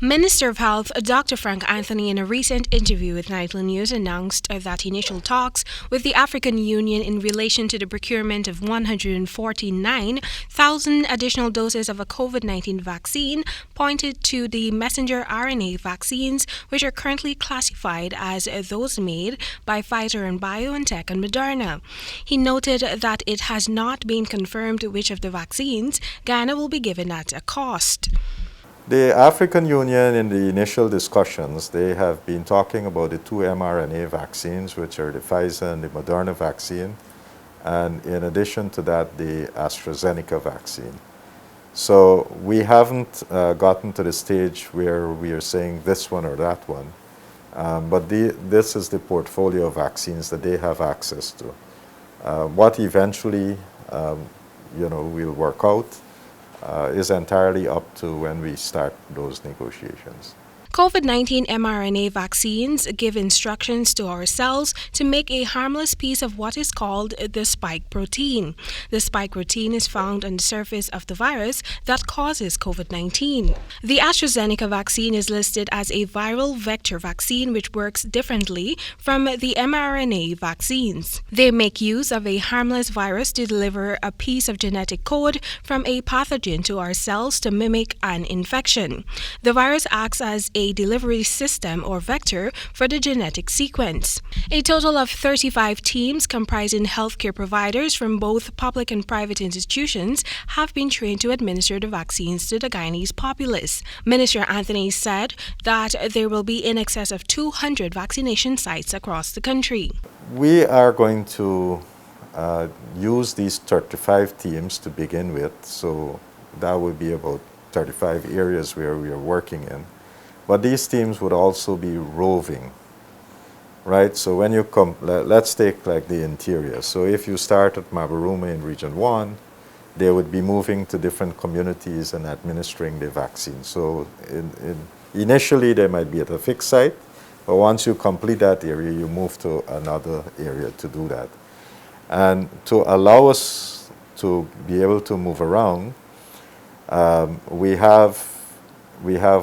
Minister of Health Dr. Frank Anthony, in a recent interview with Nightly News, announced that initial talks with the African Union in relation to the procurement of 149,000 additional doses of a COVID-19 vaccine pointed to the messenger RNA vaccines, which are currently classified as those made by Pfizer and BioNTech and Moderna. He noted that it has not been confirmed which of the vaccines Guyana will be given at a cost. The African Union, in the initial discussions, they have been talking about the two mRNA vaccines, which are the Pfizer and the Moderna vaccine, and in addition to that, the AstraZeneca vaccine. So we haven't gotten to the stage where we are saying this one or that one, but this is the portfolio of vaccines that they have access to. What eventually, we'll work out is entirely up to when we start those negotiations. COVID-19 mRNA vaccines give instructions to our cells to make a harmless piece of what is called the spike protein. The spike protein is found on the surface of the virus that causes COVID-19. The AstraZeneca vaccine is listed as a viral vector vaccine which works differently from the mRNA vaccines. They make use of a harmless virus to deliver a piece of genetic code from a pathogen to our cells to mimic an infection. The virus acts as a delivery system or vector for the genetic sequence. A total of 35 teams comprising healthcare providers from both public and private institutions have been trained to administer the vaccines to the Guyanese populace. Minister Anthony said that there will be in excess of 200 vaccination sites across the country. We are going to use these 35 teams to begin with, so that would be about 35 areas where we are working in. But these teams would also be roving, right? So when you come, let's take like the interior. So if you start at Mabaruma in Region 1, they would be moving to different communities and administering the vaccine. So initially they might be at a fixed site, but once you complete that area, you move to another area to do that. And to allow us to be able to move around, we have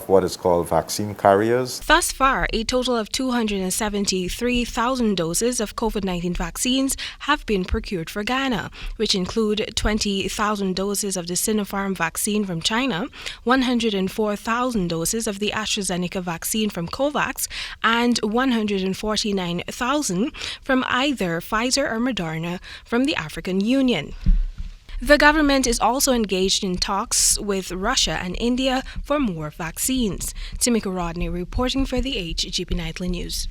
what is called vaccine carriers. Thus far, a total of 273,000 doses of COVID-19 vaccines have been procured for Guyana, which include 20,000 doses of the Sinopharm vaccine from China, 104,000 doses of the AstraZeneca vaccine from COVAX, and 149,000 from either Pfizer or Moderna from the African Union. The government is also engaged in talks with Russia and India for more vaccines. Temika Rodney reporting for the HGP Nightly News.